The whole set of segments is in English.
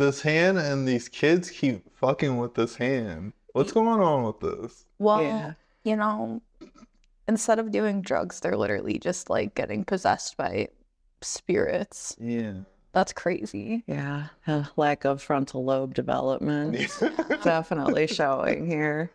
This hand and these kids keep fucking with this hand. What's going on with this? Well, you know, instead of doing drugs, they're literally just like getting possessed by spirits. Yeah. That's crazy. Yeah, a lack of frontal lobe development. Definitely showing here.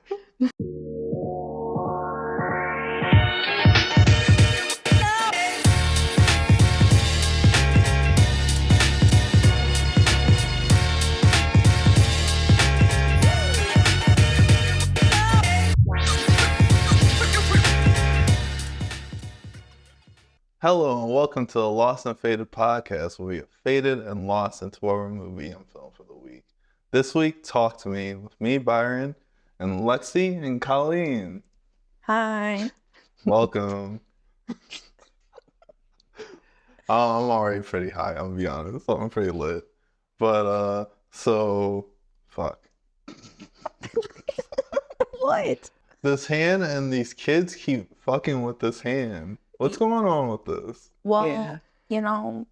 Hello and welcome to the Lost and Faded podcast, where we have faded and lost into our movie and film for the week. This week, Talk to Me with me, Byron, and Lexi and Colleen. Hi. Welcome. I'm already pretty high, I'm gonna be honest. I'm pretty lit. But, fuck. What? This hand and these kids keep fucking with this hand. What's going on with this? Well, you know,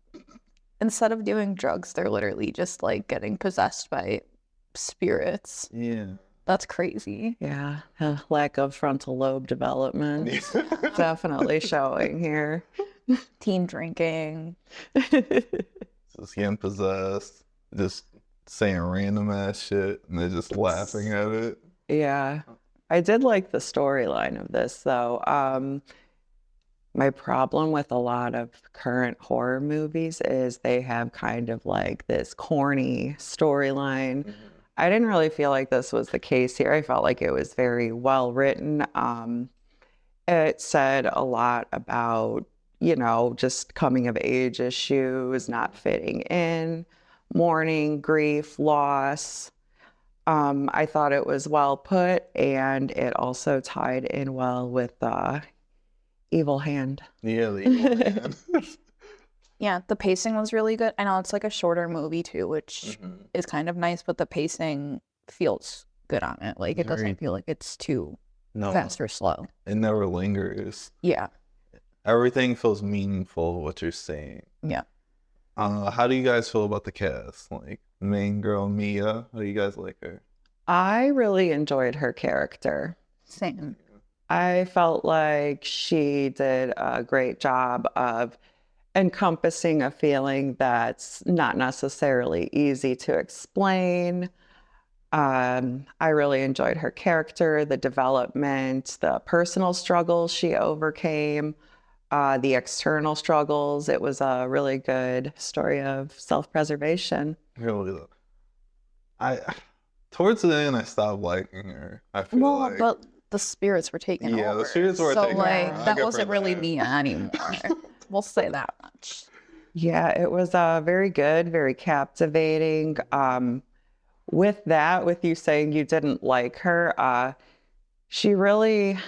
instead of doing drugs, they're literally just like getting possessed by spirits. Yeah. That's crazy. Yeah, a lack of frontal lobe development. Definitely showing here. Teen drinking. Just getting possessed, just saying random ass shit, and they're just laughing at it. Yeah, I did like the storyline of this though. My problem with a lot of current horror movies is they have kind of like this corny storyline. I didn't really feel like this was the case here. I felt like it was very well written. It said a lot about, you know, just coming of age issues, not fitting in, mourning, grief, loss. I thought it was well put, and it also tied in well with Evil Hand. Yeah, the evil hand. Yeah, the pacing was really good. I know it's like a shorter movie too, which is kind of nice, but the pacing feels good on it. Like it doesn't feel like it's too fast or slow. It never lingers. Yeah. Everything feels meaningful, what you're saying. Yeah. How do you guys feel about the cast? Like, main girl, Mia, how do you guys like her? I really enjoyed her character. Same. I felt like she did a great job of encompassing a feeling that's not necessarily easy to explain. I really enjoyed her character, the development, the personal struggles she overcame, the external struggles. It was a really good story of self-preservation. Really, towards the end, I stopped liking her. I feel like. But the spirits were taking over. Yeah, the spirits were taking over. That wasn't really Mia anymore. We'll say that much. Yeah, it was very good, very captivating. With you saying you didn't like her, she really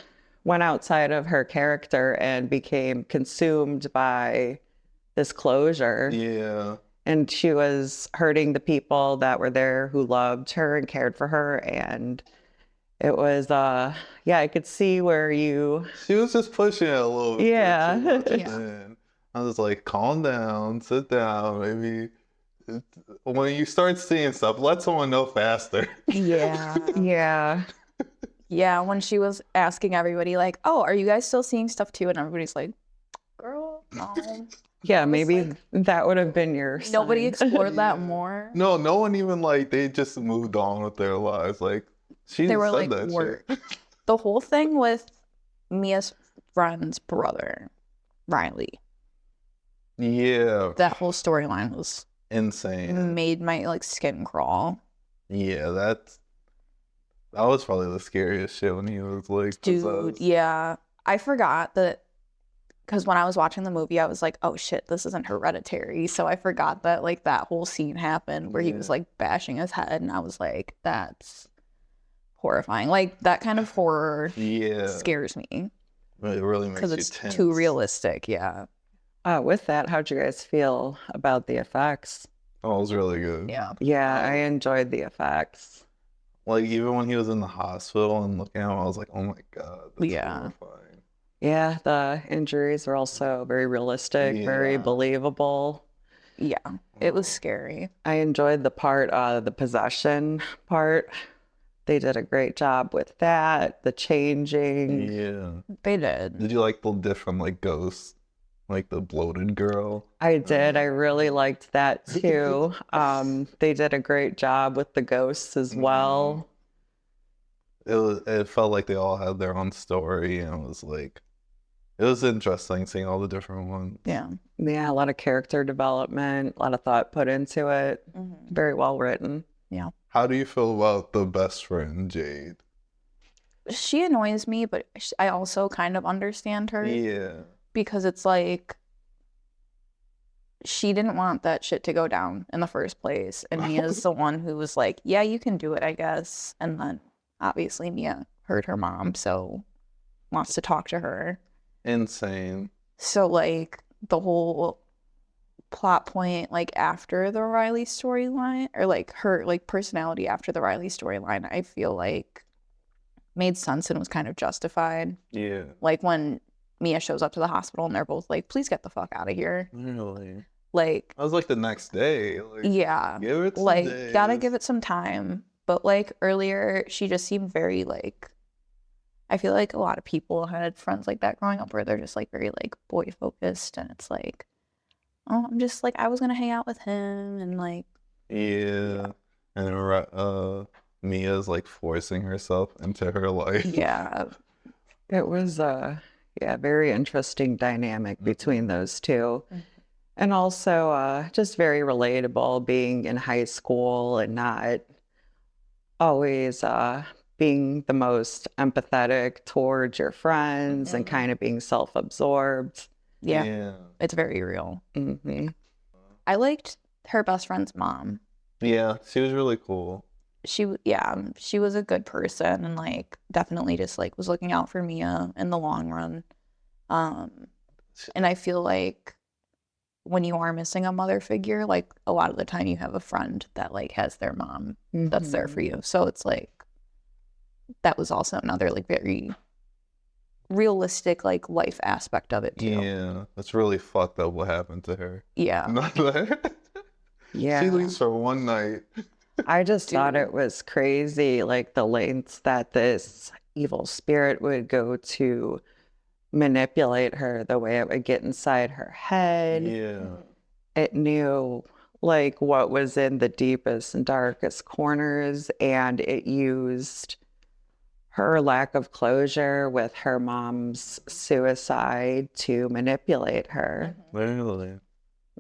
went outside of her character and became consumed by this closure. Yeah. And she was hurting the people that were there who loved her and cared for her. And it was, I could see where She was just pushing it a little bit. Yeah. And I was like, calm down, sit down, maybe. When you start seeing stuff, let someone know faster. Yeah. Yeah. Yeah, when she was asking everybody, like, oh, are you guys still seeing stuff too? And everybody's like, girl, no. Yeah, maybe that would have been your sign. Nobody explored that more. No one even, they just moved on with their lives. Like, they were said like, that shit. The whole thing with Mia's friend's brother, Riley. Yeah. That whole storyline was insane. Made my skin crawl. Yeah, that was probably the scariest shit when he was dude, possessed. Yeah. I forgot that, because when I was watching the movie, I was like, oh shit, this isn't Hereditary. So I forgot that that whole scene happened where he was bashing his head, and I was like, that's horrifying. That kind of horror scares me. It really makes you tense. Because it's too realistic, yeah. With that, how'd you guys feel about the effects? Oh, it was really good. Yeah. Yeah, I enjoyed the effects. Even when he was in the hospital and looking at him, I was like, oh my God, that's horrifying. Yeah, the injuries were also very realistic, very believable. Yeah, it was scary. I enjoyed the part, the possession part. They did a great job with that, the changing. Yeah. They did. Did you like the different like ghosts? Like the bloated girl? I did. I really liked that too. They did a great job with the ghosts as well. It felt like they all had their own story, and it was interesting seeing all the different ones. Yeah. Yeah, a lot of character development, a lot of thought put into it. Very well written. Yeah. How do you feel about the best friend, Jade? She annoys me, but I also kind of understand her. Yeah. Because it's like she didn't want that shit to go down in the first place. And Mia's the one who was like, yeah, you can do it, I guess. And then obviously Mia heard her mom, so wants to talk to her. Insane. So like the whole plot point like after the Riley storyline, or like her like personality after the Riley storyline, I feel like made sense and was kind of justified. Yeah. Like when Mia shows up to the hospital and they're both like, please get the fuck out of here. Really? Like, I was like the next day. Like, yeah. give it some Like, days. gotta give it some time. But like earlier, she just seemed very like, I feel like a lot of people had friends like that growing up where they're just like very like boy focused, and it's like, oh, I'm just like, I was gonna hang out with him and like, Yeah. And Mia's like forcing herself into her life. yeah. It was yeah, very interesting dynamic between those two. And also just very relatable being in high school and not always being the most empathetic towards your friends and kind of being self-absorbed. Yeah. It's very real. Hmm. I liked her best friend's mom. Yeah, she was really cool. She was a good person and like definitely just like was looking out for Mia in the long run. And I feel like when you are missing a mother figure, like a lot of the time you have a friend that like has their mom that's there for you. So it's like that was also another like very realistic like life aspect of it too. Yeah, that's really fucked up what happened to her. Yeah. Not that. Yeah. She leaves for one night. I just thought it was crazy, like the lengths that this evil spirit would go to manipulate her, the way it would get inside her head. Yeah. It knew like what was in the deepest and darkest corners, and it used her lack of closure with her mom's suicide to manipulate her. Literally.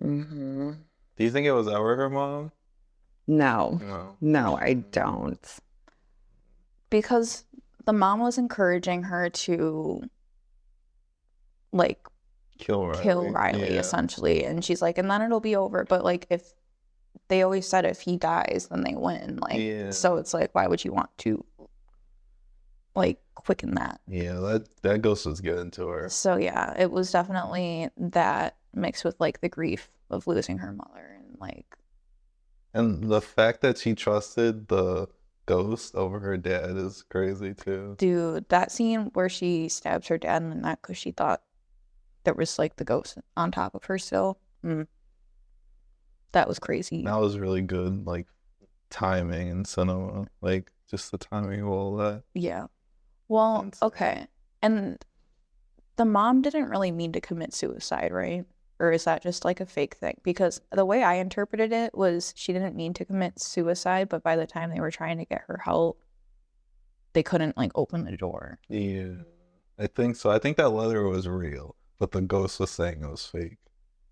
Mm-hmm. Do you think it was ever her mom? No, I don't. Because the mom was encouraging her to like Kill Riley. Yeah. essentially, and she's like, and then it'll be over. But like if they always said if he dies then they win, like Yeah. so it's like why would you want to like quicken that? Yeah, that ghost was getting to her. So yeah, it was definitely that mixed with like the grief of losing her mother and like, And the fact that she trusted the ghost over her dad is crazy too. dude, that scene where she stabs her dad in the neck because she thought there was like the ghost on top of her still. That was crazy. That was really good, like timing in cinema, like just the timing of all that. Yeah. Well, Insane. okay. And the mom didn't really mean to commit suicide, right? Or is that just like a fake thing? Because the way I interpreted it was she didn't mean to commit suicide, but by the time they were trying to get her help, they couldn't like open the door. Yeah, I think so. I think that letter was real, but the ghost was saying it was fake.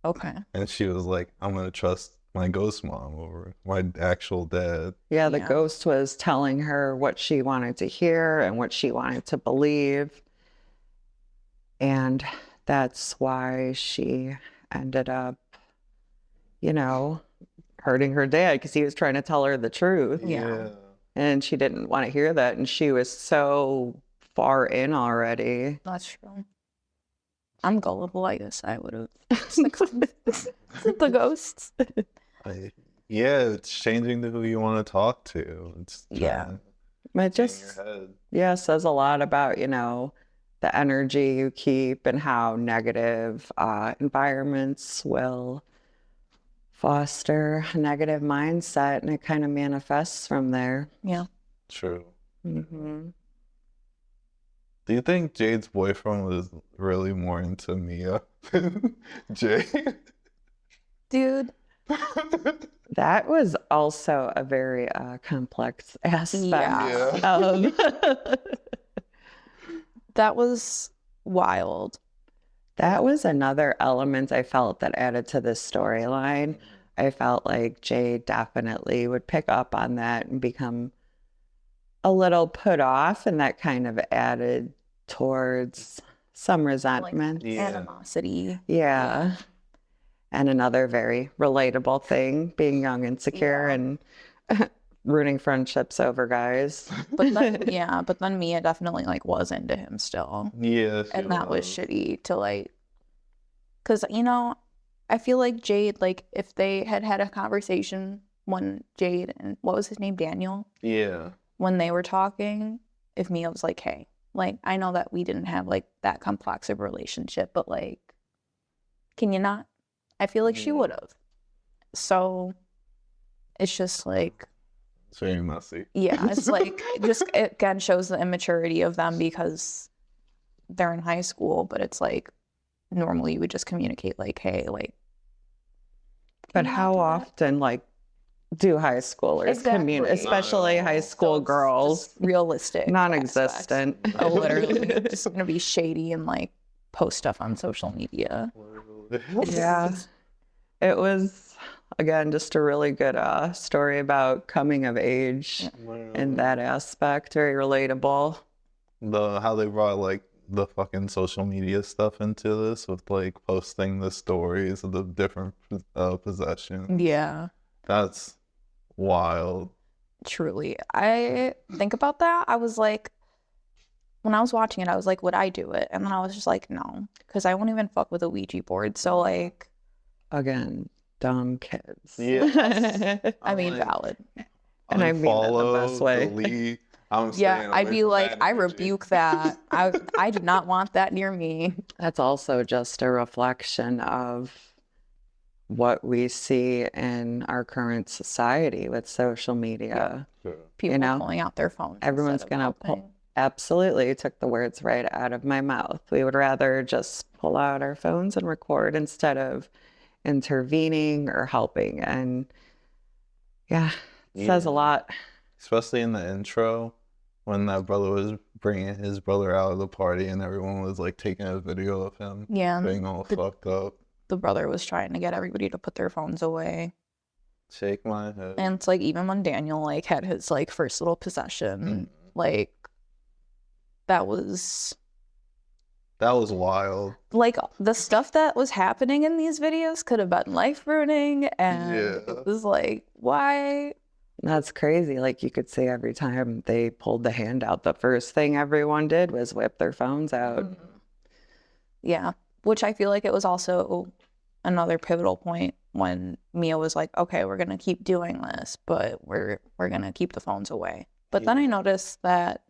Okay. And she was like, I'm gonna trust my ghost mom over my actual dad. Yeah, the Yeah. ghost was telling her what she wanted to hear and what she wanted to believe. And that's why she ended up, hurting her dad because he was trying to tell her the truth. Yeah. And she didn't want to hear that. And she was so far in already. That's true. I'm gullible, I guess I would have. The ghosts. Yeah, it's changing to who you want to talk to. It's Yeah. trying But to it get in just, your head. yeah, says a lot about, the energy you keep and how negative environments will foster a negative mindset, and it kind of manifests from there. Yeah. True. Mm-hmm. Do you think Jade's boyfriend was really more into Mia than Jade? Dude, That was also a very complex aspect Yeah. of that was wild. that was another element I felt that added to this storyline. I felt like Jade definitely would pick up on that and become a little put off, and that kind of added towards some resentment. Yeah. Animosity. Yeah. And another very relatable thing, being young, insecure, and ruining friendships over guys. But then, but then Mia definitely like was into him still. Yeah. And that was shitty to like, because, you know, I feel like Jade, like if they had had a conversation when Jade and what was his name, Daniel? Yeah. When they were talking, if Mia was like, hey, like, I know that we didn't have like that complex of relationship, but like, can you not? I feel like she would have. So it's just like, It's very messy. yeah, it's like, it again shows the immaturity of them because they're in high school, but it's like, normally you would just communicate like, hey, like. But how often, like, do high schoolers communicate, especially high school girls? Realistic. Non-existent. Literally just gonna be shady and like post stuff on social media. Yeah. It was, again, just a really good story about coming of age in that aspect. Very relatable. How they brought like the fucking social media stuff into this with like posting the stories of the different possessions. Yeah. That's wild. Truly. I think about that. I was like, when I was watching it, I was like, would I do it? And then I was just like, no, because I won't even fuck with a Ouija board. So like, again, dumb kids. Yeah. I mean, like, valid. And I mean that the best way. Delete. I'm Yeah, I'd be like, I energy. rebuke that. I do not want that near me. That's also just a reflection of what we see in our current society with social media. Sure. People pulling out their phones. Everyone's gonna pull. Absolutely, you took the words right out of my mouth. We would rather just pull out our phones and record instead of intervening or helping. And yeah, it says a lot. Especially in the intro, when that brother was bringing his brother out of the party and everyone was like taking a video of him being all fucked up. The brother was trying to get everybody to put their phones away. Shake my head. And it's like, even when Daniel like had his like first little possession, like that was wild. Like the stuff that was happening in these videos could have been life ruining, and it was like, why? That's crazy. Like you could see every time they pulled the hand out, the first thing everyone did was whip their phones out. Yeah, which I feel like it was also another pivotal point when Mia was like, okay, we're gonna keep doing this, but we're gonna keep the phones away. But then I noticed that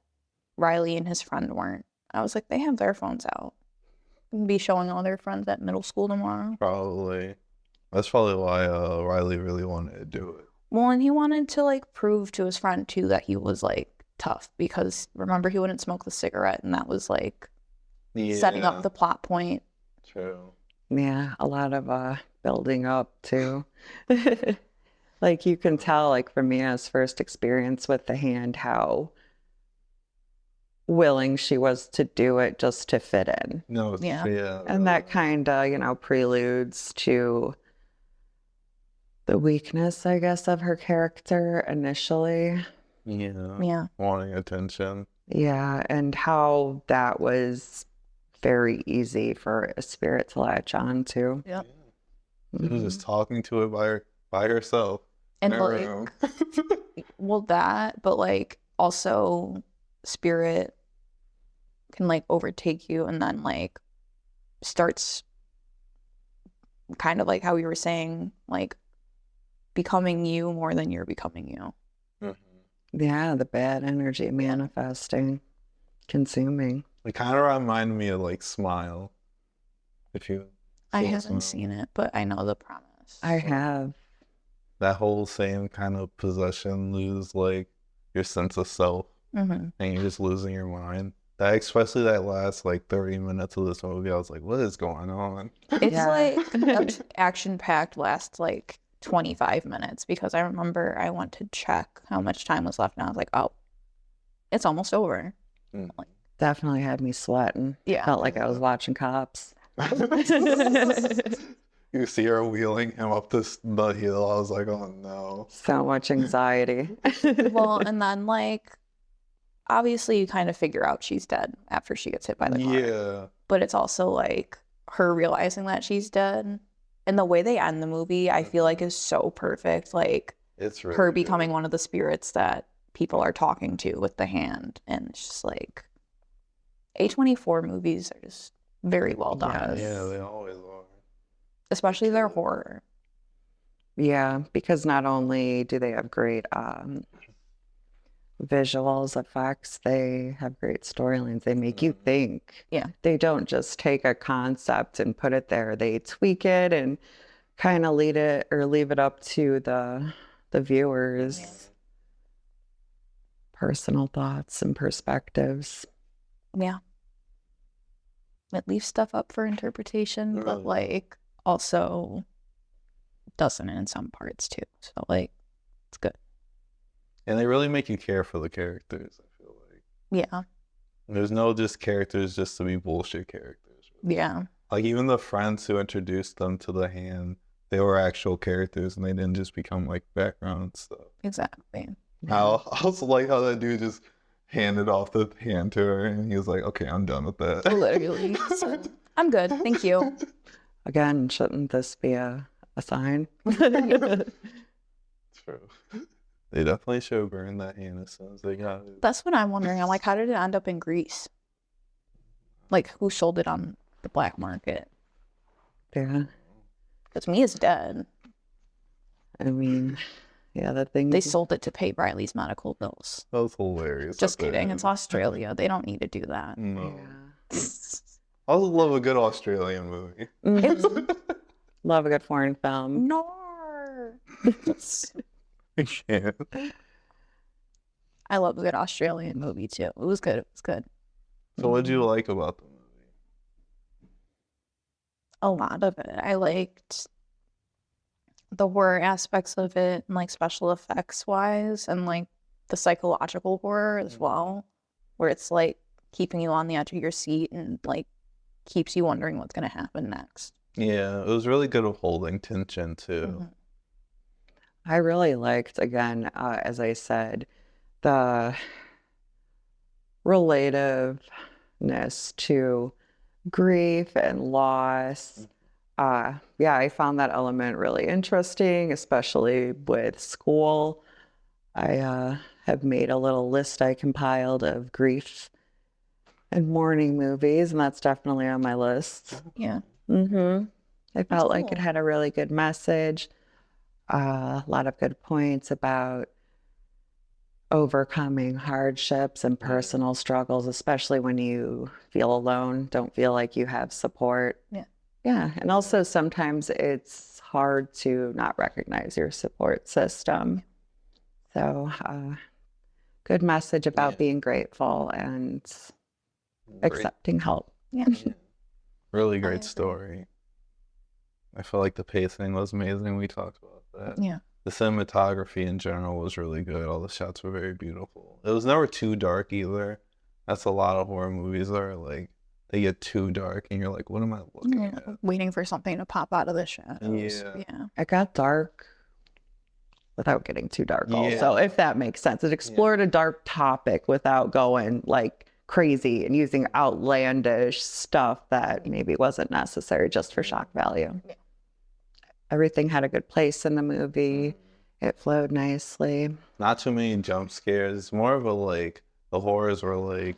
Riley and his friend weren't. I was like, they have their phones out. Be showing all their friends at middle school tomorrow. Probably. That's probably why Riley really wanted to do it. Well, and he wanted to like prove to his friend too that he was like tough, because remember, he wouldn't smoke the cigarette, and that was like setting up the plot point. True. Yeah, a lot of building up too. Like you can tell, like from Mia's first experience with the hand, how willing she was to do it just to fit in. No, And that kind of, preludes to the weakness, I guess, of her character initially. Yeah. Wanting attention. Yeah, and how that was very easy for a spirit to latch on to. Yep. She was just talking to it by herself. And like, well, that, but like also spirit can like overtake you and then like starts kind of like how we were saying, like becoming you more than you're becoming you. Yeah, the bad energy manifesting, consuming. It kind of reminded me of like Smile. If you I haven't seen it, but I know the premise. I have. That whole same kind of possession, lose like your sense of self, Mm-hmm. and you're just losing your mind. That especially that last like 30 minutes of this movie, I was like, what is going on? It's Yeah. like action-packed last like 25 minutes because I remember I went to check how much time was left and I was like, oh, it's almost over. Mm. Definitely had me sweating. Yeah. Felt like I was watching Cops. You see her wheeling him up the hill. I was like, oh no. So much anxiety. Well, and then like obviously you kind of figure out she's dead after she gets hit by the car. Yeah. But it's also like her realizing that she's dead. And the way they end the movie, I feel like is so perfect. Like It's really her good. becoming one of the spirits that people are talking to with the hand. And it's just like A24 movies are just very well done. Yeah, they always are. Especially their horror. Yeah, because not only do they have great visuals, effects, they have great storylines. They make you think. Yeah. They don't just take a concept and put it there. They tweak it and kind of leave it up to the viewers' personal thoughts and perspectives. Yeah. It leaves stuff up for interpretation, but Really? like also doesn't in some parts too. So like it's good. And they really make you care for the characters, I feel like. Yeah. There's no just characters just to be bullshit characters. Yeah. Like even the friends who introduced them to the hand, they were actual characters and they didn't just become like background stuff. Exactly. I also like how that dude just handed off the hand to her and he was like, okay, I'm done with that. Literally. I'm good. Thank you. Again, shouldn't this be a sign? True. They definitely should have burned that hand as soon as they got it. That's what I'm wondering. I'm like, how did it end up in Greece? Like, who sold it on the black market? Yeah. Because Mia's dead. I mean, yeah, the thing. They sold it to pay Riley's medical bills. That was hilarious. Just that they kidding. did. It's Australia. They don't need to do that. No. Yeah. I also love a good Australian movie. Mhm. Love a good foreign film. No. I can't. I love a good Australian movie too. It was good. It was good. So what did you like about the movie? A lot of it. I liked the horror aspects of it and like special effects wise and like the psychological horror as well, where it's like keeping you on the edge of your seat and like keeps you wondering what's going to happen next. Yeah, it was really good at holding tension too. Mhm. I really liked, again, as I said, the relativeness to grief and loss. Yeah, I found that element really interesting, especially with school. I have made a little list I compiled of grief and mourning movies, and that's definitely on my list. Yeah. I felt like it cool. had a really good message, a lot of good points about overcoming hardships and personal struggles, especially when you feel alone, don't feel like you have support. Yeah. Yeah, and also sometimes it's hard to not recognize your support system. So, good message about Yeah. being grateful and Great. accepting help. Yeah. Really I great agree. story. I feel like the pacing was amazing. We talked about that. Yeah. The cinematography in general was really good. All the shots were very beautiful. It was never too dark either. That's a lot of horror movies that are like, they get too dark and you're like, what am I looking Yeah. at? Waiting for something to pop out of the shadows. Yeah. Yeah. It got dark without getting too dark Yeah. also, if that makes sense. It explored a dark topic without going like crazy and using outlandish stuff that maybe wasn't necessary just for shock value. Yeah. Everything had a good place in the movie. It flowed nicely. Not too many jump scares. More of a like, the horrors were like,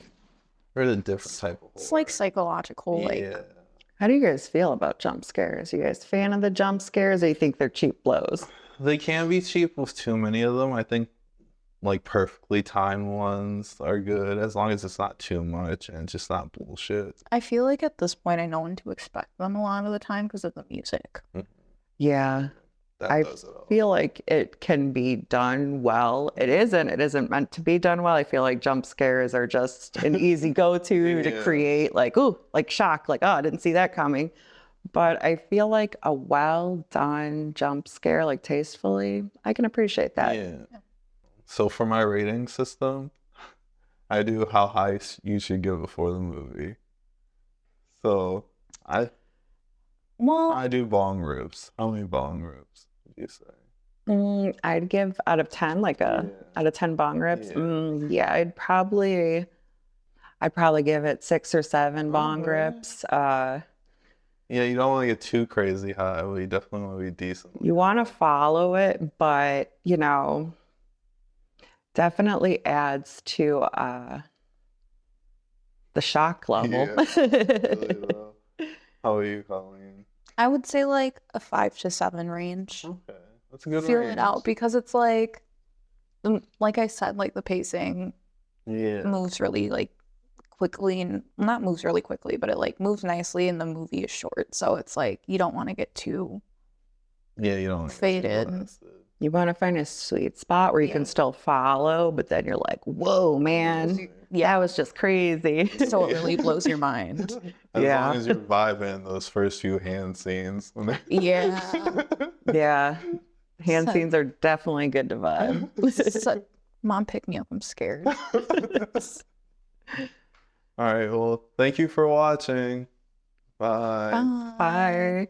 we're a different type of horror. It's like psychological, like Yeah. How do you guys feel about jump scares? You guys fan of the jump scares, or you think they're cheap blows? They can be cheap with too many of them. I think like perfectly timed ones are good as long as it's not too much and it's just not bullshit. I feel like at this point I know when to expect them a lot of the time because of the music. Yeah. That I does it all. feel like it can be done well. It isn't meant to be done well. I feel like jump scares are just an easy go-to to Yeah. create like, ooh, like shock, like, oh, I didn't see that coming. But I feel like a well done jump scare, like tastefully, I can appreciate that. Yeah. So for my rating system, I do how high you should give it for the movie. So Well, I do bong rips. How many bong rips would you say? I'd give out of 10, like Yeah. out of 10 bong rips. Yeah. Yeah, I'd probably give it 6 or 7 bong Okay. rips. Yeah, you don't want to get too crazy high, but you definitely want to be decent. You want to follow it, but definitely adds to the shock level. Yeah, really well. How are you, Colleen? I would say like a 5 to 7 range. Okay, that's a good Feel range. it out because it's like I said, like the pacing Yeah. moves really like quickly and not moves really quickly, but it like moves nicely and the movie is short. So it's like you don't want to get too Yeah, you don't want to get too faded. blasted. You want to find a sweet spot where you can still follow, but then you're like, whoa, man, that was just crazy. So it really blows your mind. As Yeah. long as you're vibing those first few hand scenes. Yeah. Yeah. Hand So- scenes are definitely good to vibe. So, Mom, pick me up. I'm scared. All right, well, thank you for watching. Bye. Bye.